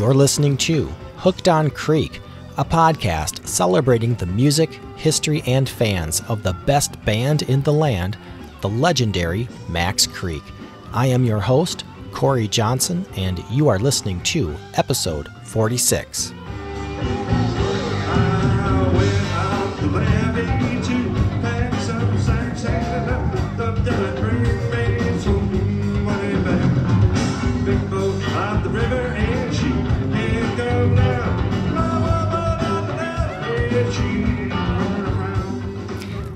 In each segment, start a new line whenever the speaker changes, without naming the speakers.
You're listening to Hooked on Creek, a podcast celebrating the music, history, and fans of the best band in the land, the legendary Max Creek. I am your host, Korre Johnson, and you are listening to episode 46.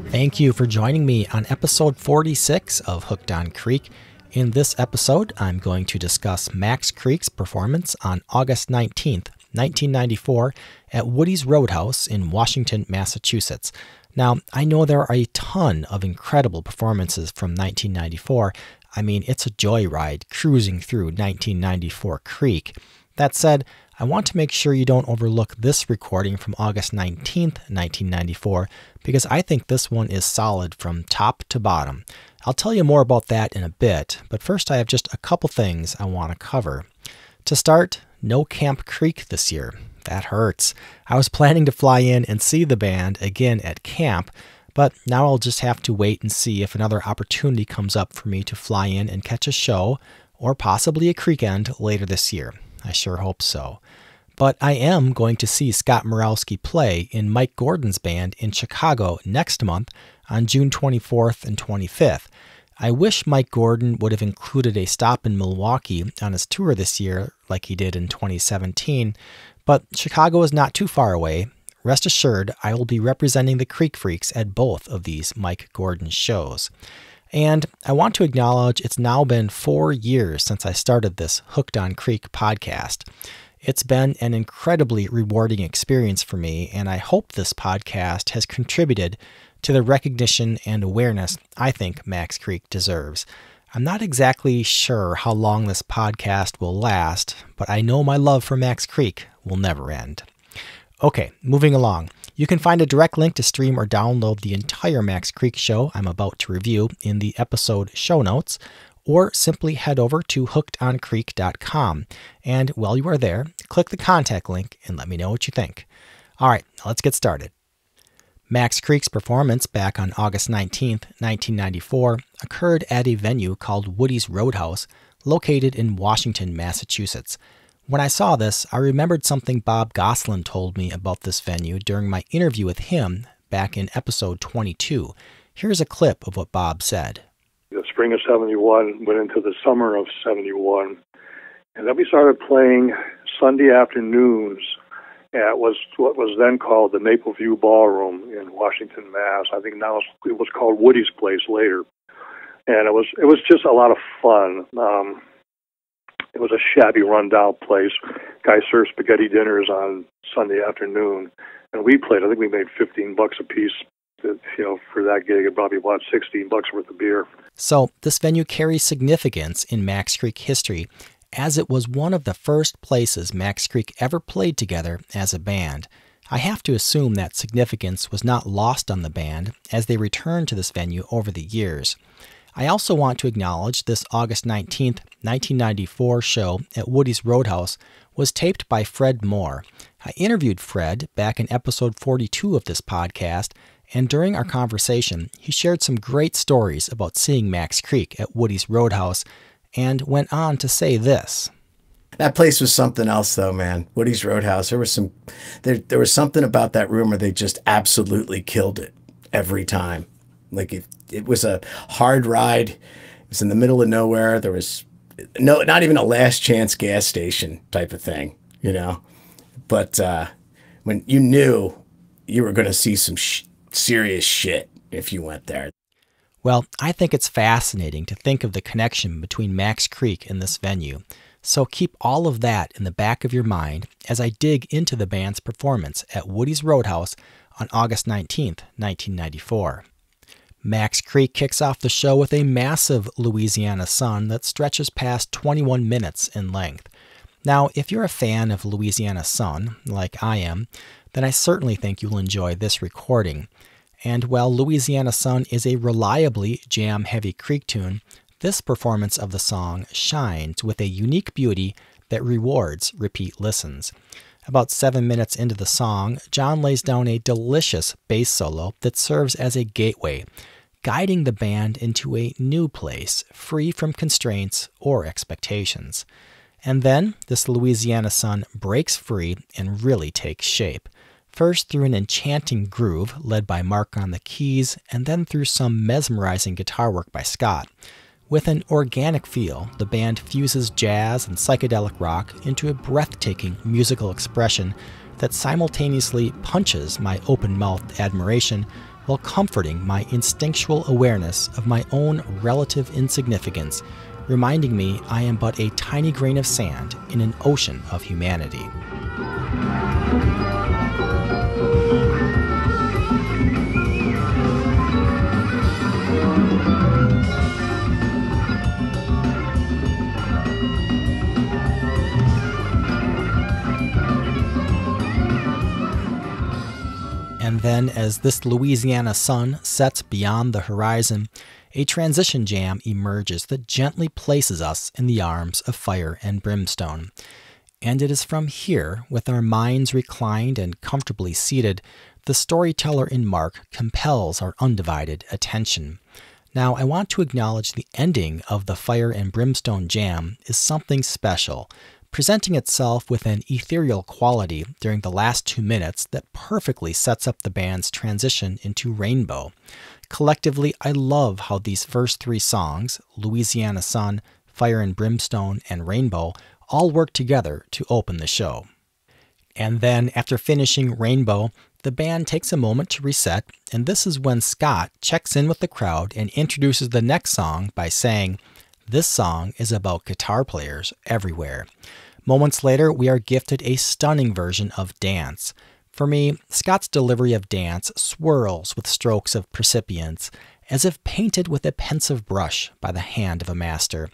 Thank you for joining me on episode 46 of Hooked on Creek. In this episode, I'm going to discuss Max Creek's performance on August 19th, 1994 at Woody's Roadhouse in Washington, Massachusetts. Now, I know there are a ton of incredible performances from 1994. I mean, it's a joyride cruising through 1994 Creek. That said, I want to make sure you don't overlook this recording from August 19th, 1994, because I think this one is solid from top to bottom. I'll tell you more about that in a bit, but first I have just a couple things I want to cover. To start, no Camp Creek this year. That hurts. I was planning to fly in and see the band again at camp, but now I'll just have to wait and see if another opportunity comes up for me to fly in and catch a show, or possibly a Creekend later this year. I sure hope so. But I am going to see Scott Murawski play in Mike Gordon's band in Chicago next month on June 24th and 25th. I wish Mike Gordon would have included a stop in Milwaukee on his tour this year like he did in 2017, but Chicago is not too far away. Rest assured, I will be representing the Creek Freaks at both of these Mike Gordon shows. And I want to acknowledge it's now been 4 years since I started this Hooked on Creek podcast. It's been an incredibly rewarding experience for me, and I hope this podcast has contributed to the recognition and awareness I think Max Creek deserves. I'm not exactly sure how long this podcast will last, but I know my love for Max Creek will never end. Okay, moving along. You can find a direct link to stream or download the entire Max Creek show I'm about to review in the episode show notes, or simply head over to hookedoncreek.com. And while you are there, click the contact link and let me know what you think. All right, let's get started. Max Creek's performance back on August 19th, 1994 occurred at a venue called Woody's Roadhouse, located in Washington, Massachusetts. When I saw this, I remembered something Bob Goslin told me about this venue during my interview with him back in episode 22. Here's a clip of what Bob said.
The spring of 71 went into the summer of 71, and then we started playing Sunday afternoons at what was then called the Maple View Ballroom in Washington, Mass. I think now it was called Woody's Place later, and it was just a lot of fun. It was a shabby, run-down place. Guys served spaghetti dinners on Sunday afternoon, and we played. I think we made $15 a piece. For that gig, it probably bought $16 worth of beer.
So this venue carries significance in Max Creek history, as it was one of the first places Max Creek ever played together as a band. I have to assume that significance was not lost on the band as they returned to this venue over the years. I also want to acknowledge this August 19th, 1994 show at Woody's Roadhouse was taped by Fred Moore. I interviewed Fred back in episode 42 of this podcast, and during our conversation, he shared some great stories about seeing Max Creek at Woody's Roadhouse and went on to say this.
That place was something else, though, man. Woody's Roadhouse. There was something about that room where they just absolutely killed it every time. Like it was a hard ride. It was in the middle of nowhere. There was not even a last chance gas station type of thing, But when you knew you were going to see some serious shit if you went there.
Well, I think it's fascinating to think of the connection between Max Creek and this venue. So keep all of that in the back of your mind as I dig into the band's performance at Woody's Roadhouse on August 19th, 1994. Max Creek kicks off the show with a massive Louisiana Sun that stretches past 21 minutes in length. Now, if you're a fan of Louisiana Sun, like I am, then I certainly think you'll enjoy this recording. And while Louisiana Sun is a reliably jam-heavy Creek tune, this performance of the song shines with a unique beauty that rewards repeat listens. About 7 minutes into the song, John lays down a delicious bass solo that serves as a gateway, guiding the band into a new place, free from constraints or expectations. And then, this Louisiana Sun breaks free and really takes shape. First through an enchanting groove led by Mark on the keys, and then through some mesmerizing guitar work by Scott. With an organic feel, the band fuses jazz and psychedelic rock into a breathtaking musical expression that simultaneously punches my open-mouthed admiration while comforting my instinctual awareness of my own relative insignificance, reminding me I am but a tiny grain of sand in an ocean of humanity. And then, as this Louisiana sun sets beyond the horizon, a transition jam emerges that gently places us in the arms of fire and brimstone. And it is from here, with our minds reclined and comfortably seated, the storyteller in Mark compels our undivided attention. Now, I want to acknowledge the ending of the Fire and Brimstone jam is something special, presenting itself with an ethereal quality during the last 2 minutes that perfectly sets up the band's transition into Rainbow. Collectively, I love how these first 3 songs, Louisiana Sun, Fire and Brimstone, and Rainbow, all work together to open the show. And then, after finishing Rainbow, the band takes a moment to reset, and this is when Scott checks in with the crowd and introduces the next song by saying, "This song is about guitar players everywhere." Moments later, we are gifted a stunning version of Dance. For me, Scott's delivery of Dance swirls with strokes of percipience, as if painted with a pensive brush by the hand of a master.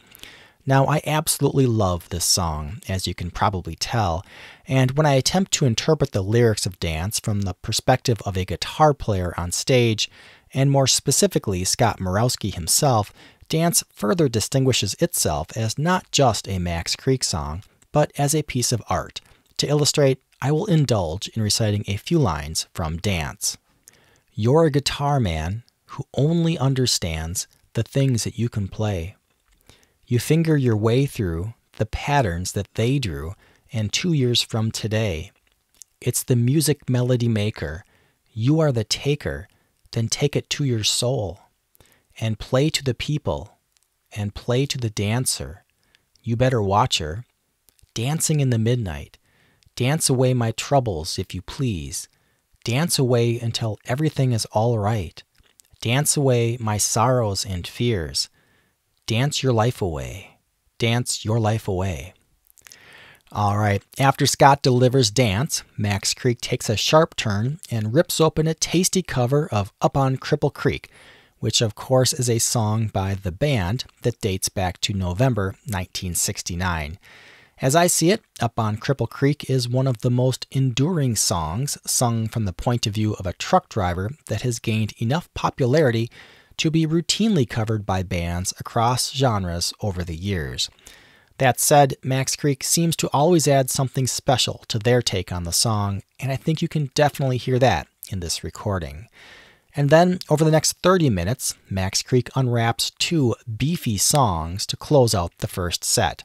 Now, I absolutely love this song, as you can probably tell, and when I attempt to interpret the lyrics of Dance from the perspective of a guitar player on stage, and more specifically Scott Morowski himself, Dance further distinguishes itself as not just a Max Creek song, but as a piece of art. To illustrate, I will indulge in reciting a few lines from Dance. "You're a guitar man who only understands the things that you can play. You finger your way through the patterns that they drew, and 2 years from today. It's the music melody maker. You are the taker, then take it to your soul. And play to the people, and play to the dancer. You better watch her. Dancing in the midnight. Dance away my troubles, if you please. Dance away until everything is all right. Dance away my sorrows and fears. Dance your life away. Dance your life away." All right, after Scott delivers Dance, Max Creek takes a sharp turn and rips open a tasty cover of Up on Cripple Creek, which of course is a song by the band that dates back to November 1969. As I see it, Up on Cripple Creek is one of the most enduring songs sung from the point of view of a truck driver that has gained enough popularity to be routinely covered by bands across genres over the years. That said, Max Creek seems to always add something special to their take on the song, and I think you can definitely hear that in this recording. And then, over the next 30 minutes, Max Creek unwraps 2 beefy songs to close out the first set.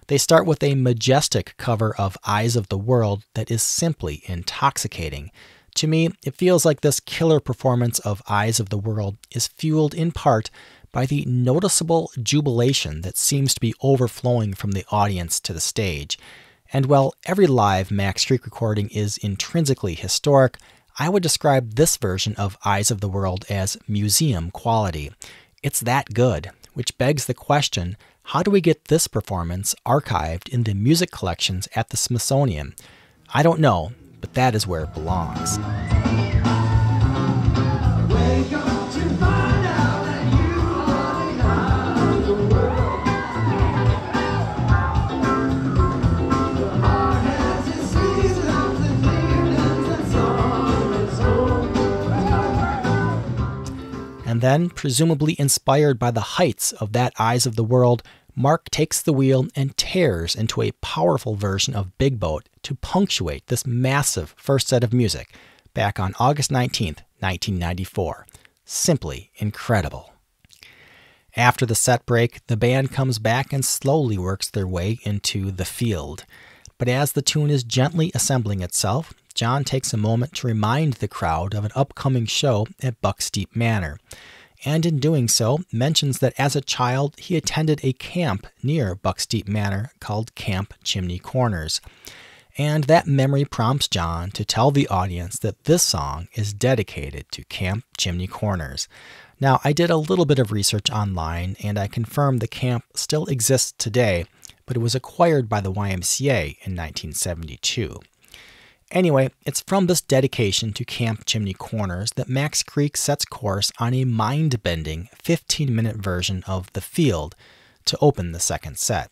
They start with a majestic cover of Eyes of the World that is simply intoxicating. To me, it feels like this killer performance of Eyes of the World is fueled in part by the noticeable jubilation that seems to be overflowing from the audience to the stage. And while every live Max Creek recording is intrinsically historic, I would describe this version of Eyes of the World as museum quality. It's that good, which begs the question, how do we get this performance archived in the music collections at the Smithsonian? I don't know, but that is where it belongs. And then, presumably inspired by the heights of that Eyes of the World, Mark takes the wheel and tears into a powerful version of Big Boat to punctuate this massive first set of music back on August 19th, 1994. Simply incredible. After the set break, the band comes back and slowly works their way into The Field. But as the tune is gently assembling itself, John takes a moment to remind the crowd of an upcoming show at Bucksteep Manor, and in doing so, mentions that as a child he attended a camp near Bucksteep Manor called Camp Chimney Corners. And that memory prompts John to tell the audience that this song is dedicated to Camp Chimney Corners. Now, I did a little bit of research online, and I confirmed the camp still exists today, but it was acquired by the YMCA in 1972. Anyway, it's from this dedication to Camp Chimney Corners that Max Creek sets course on a mind-bending 15-minute version of The Field to open the second set.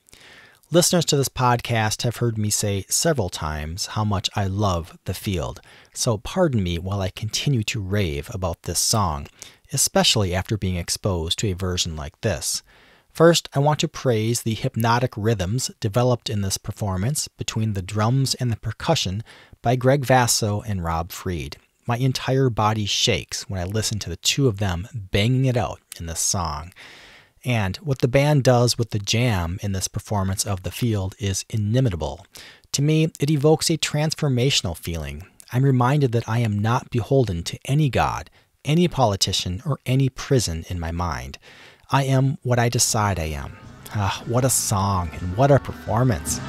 Listeners to this podcast have heard me say several times how much I love The Field, so pardon me while I continue to rave about this song, especially after being exposed to a version like this. First, I want to praise the hypnotic rhythms developed in this performance between the drums and the percussion by Greg Vasso and Rob Fried. My entire body shakes when I listen to the two of them banging it out in this song. And what the band does with the jam in this performance of The Field is inimitable. To me, it evokes a transformational feeling. I'm reminded that I am not beholden to any god, any politician, or any prison in my mind. I am what I decide I am. Ah, what a song and what a performance.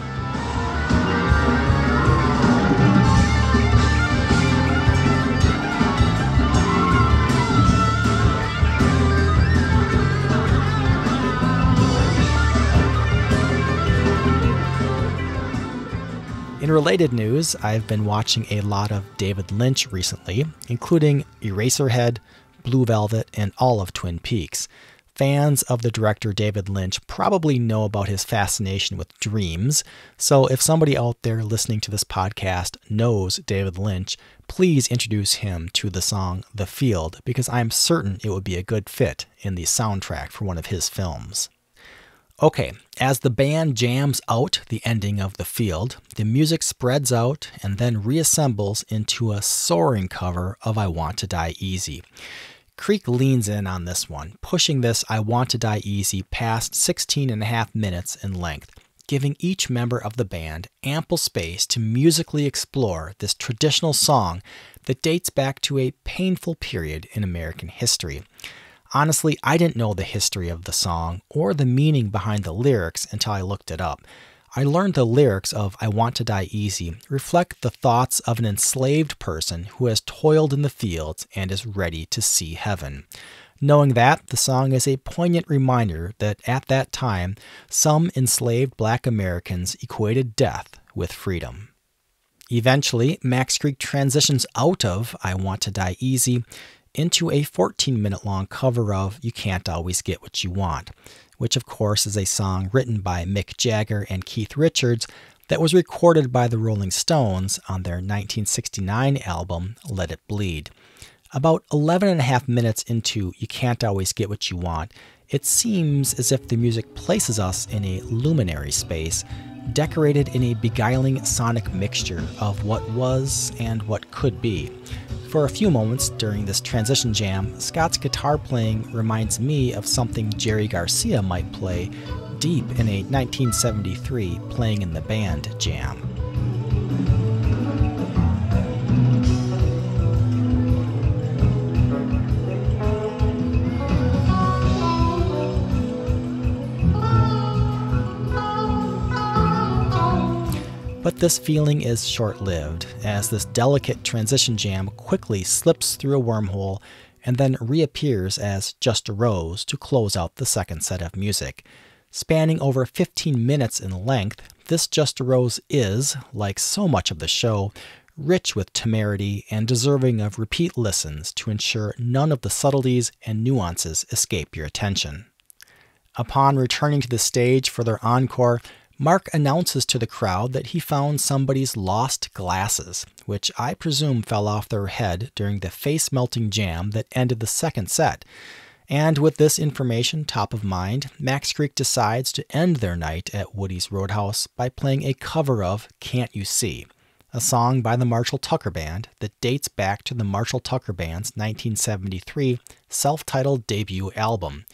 In related news, I've been watching a lot of David Lynch recently, including Eraserhead, Blue Velvet, and all of Twin Peaks. Fans of the director David Lynch probably know about his fascination with dreams, so if somebody out there listening to this podcast knows David Lynch, please introduce him to the song The Field, because I'm certain it would be a good fit in the soundtrack for one of his films. Okay, as the band jams out the ending of The Field, the music spreads out and then reassembles into a soaring cover of I Want to Die Easy. Creek leans in on this one, pushing this I Want to Die Easy past 16 and a half minutes in length, giving each member of the band ample space to musically explore this traditional song that dates back to a painful period in American history. Honestly, I didn't know the history of the song or the meaning behind the lyrics until I looked it up. I learned the lyrics of I Want to Die Easy reflect the thoughts of an enslaved person who has toiled in the fields and is ready to see heaven. Knowing that, the song is a poignant reminder that at that time, some enslaved Black Americans equated death with freedom. Eventually, Max Creek transitions out of I Want to Die Easy into a 14-minute-long cover of You Can't Always Get What You Want, which of course is a song written by Mick Jagger and Keith Richards that was recorded by the Rolling Stones on their 1969 album Let It Bleed. About 11 and a half minutes into You Can't Always Get What You Want, it seems as if the music places us in a luminary space, decorated in a beguiling sonic mixture of what was and what could be. For a few moments during this transition jam, Scott's guitar playing reminds me of something Jerry Garcia might play deep in a 1973 Playing in the Band jam. But this feeling is short-lived, as this delicate transition jam quickly slips through a wormhole and then reappears as Just a Rose to close out the second set of music. Spanning over 15 minutes in length, this Just a Rose is, like so much of the show, rich with temerity and deserving of repeat listens to ensure none of the subtleties and nuances escape your attention. Upon returning to the stage for their encore, Mark announces to the crowd that he found somebody's lost glasses, which I presume fell off their head during the face-melting jam that ended the second set. And with this information top of mind, Max Creek decides to end their night at Woody's Roadhouse by playing a cover of Can't You See, a song by the Marshall Tucker Band that dates back to the Marshall Tucker Band's 1973 self-titled debut album.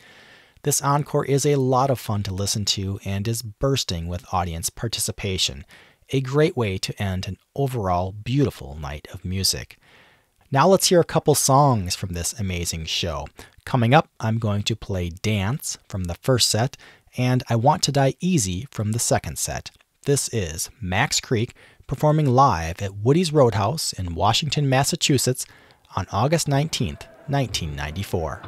This encore is a lot of fun to listen to and is bursting with audience participation, a great way to end an overall beautiful night of music. Now let's hear a couple songs from this amazing show. Coming up, I'm going to play Dance from the first set, and I Want to Die Easy from the second set. This is Max Creek performing live at Woody's Roadhouse in Washington, Massachusetts on August 19th, 1994.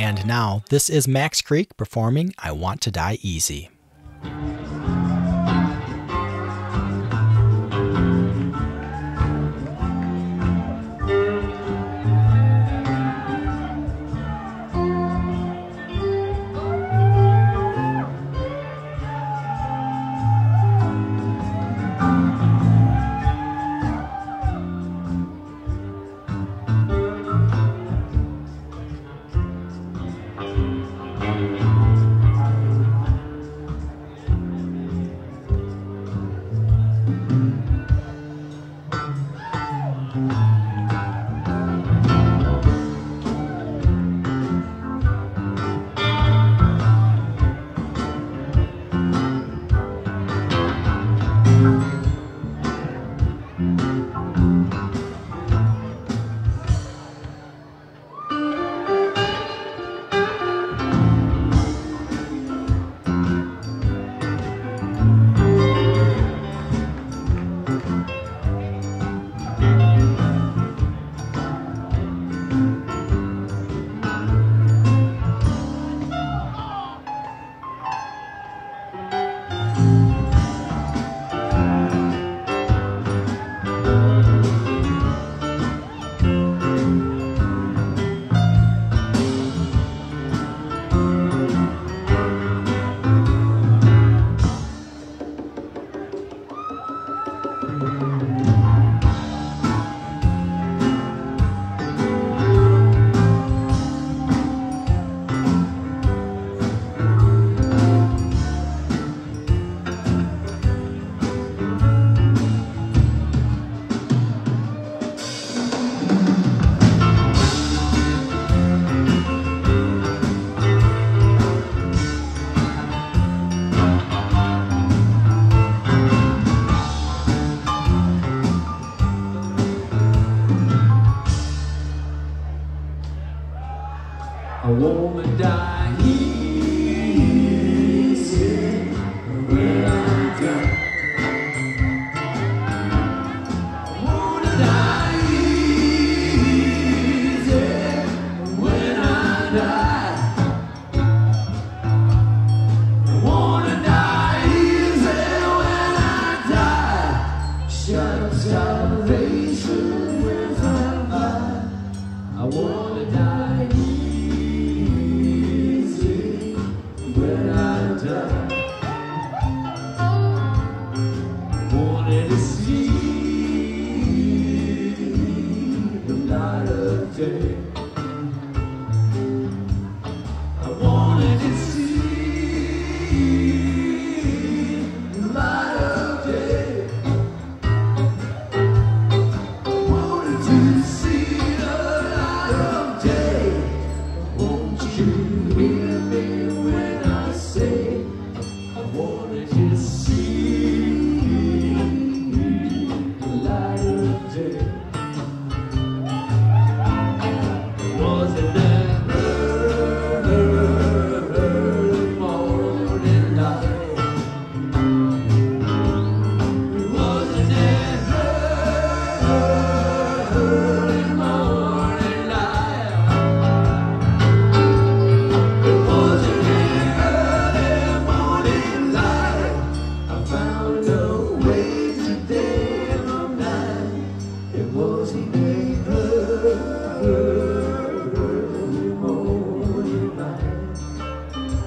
And now, this is Max Creek performing I Want to Die Easy.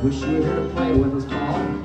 Wish you were here to play with us, Paul.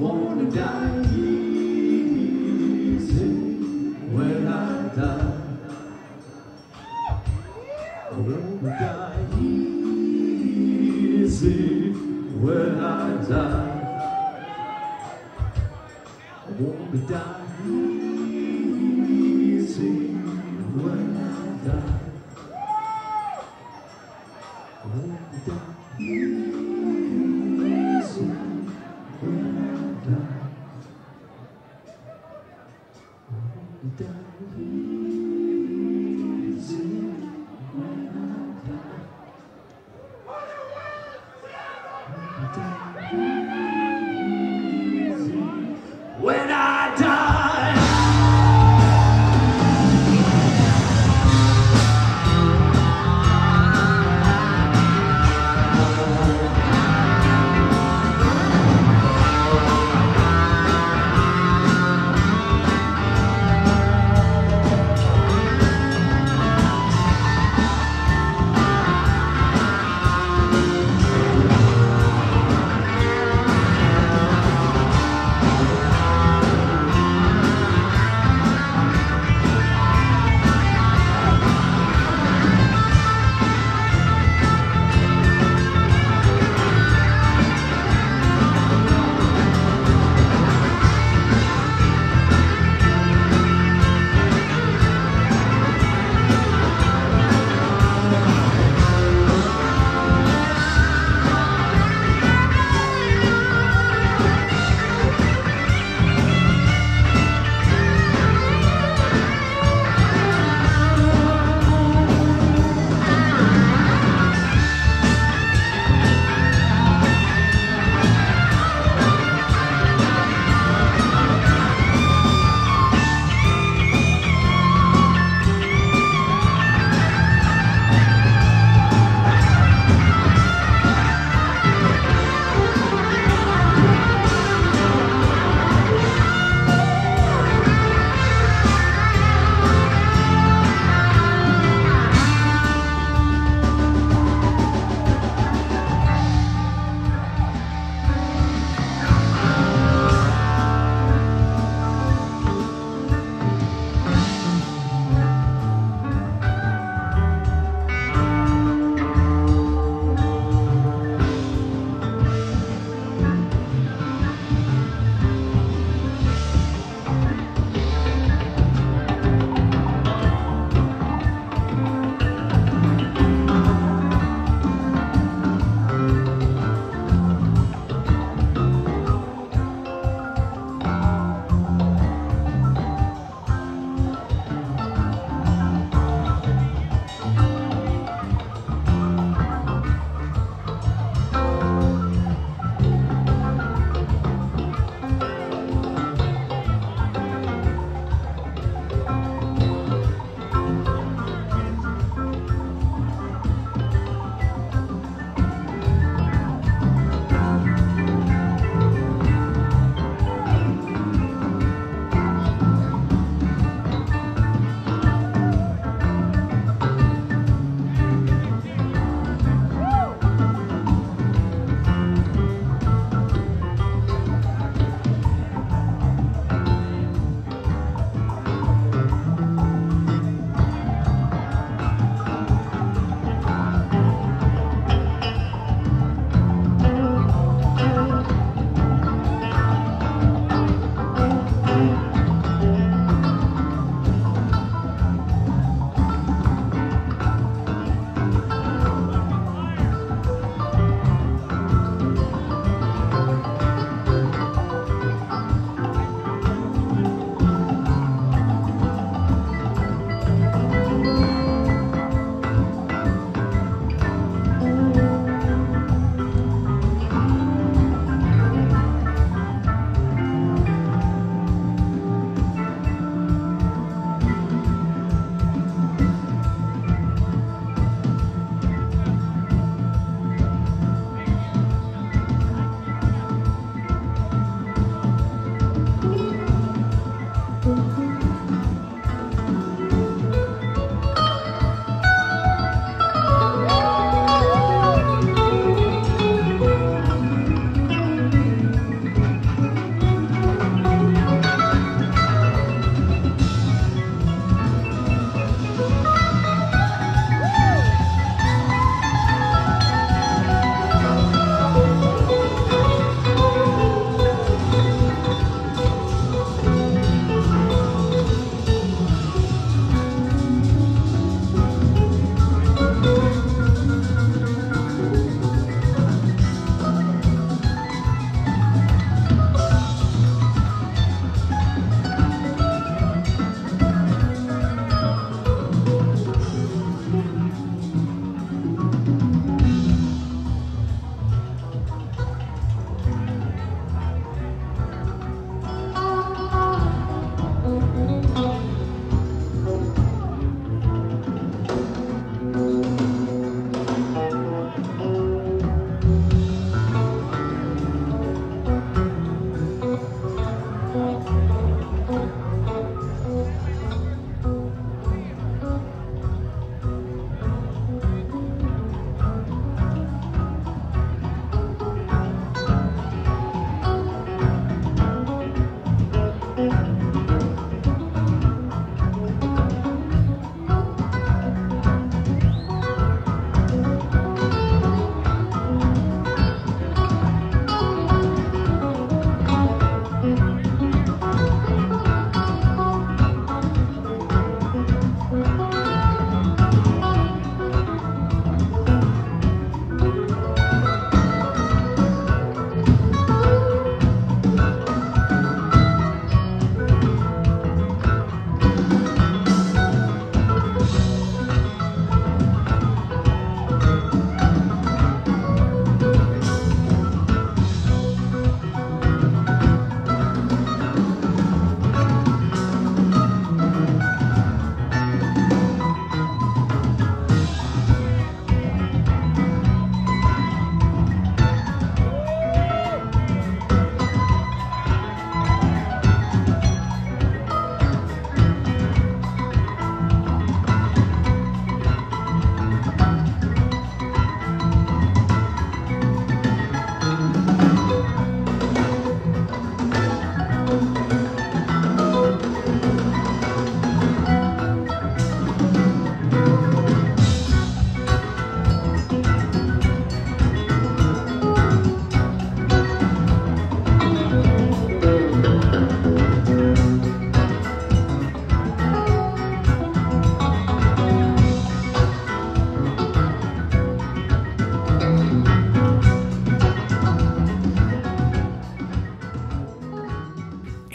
wanna die easy when I die. I wanna die easy when I die. I wanna die easy when I die. I wanna die easy when I die. I wanna die easy when I die. I wanna die easy when I die.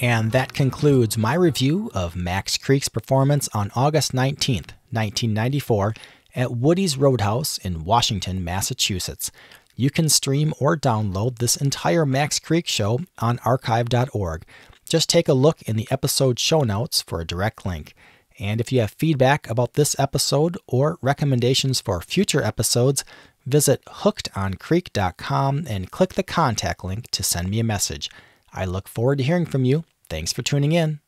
And that concludes my review of Max Creek's performance on August 19th, 1994 at Woody's Roadhouse in Washington, Massachusetts. You can stream or download this entire Max Creek show on archive.org. Just take a look in the episode show notes for a direct link. And if you have feedback about this episode or recommendations for future episodes, visit hookedoncreek.com and click the contact link to send me a message. I look forward to hearing from you. Thanks for tuning in.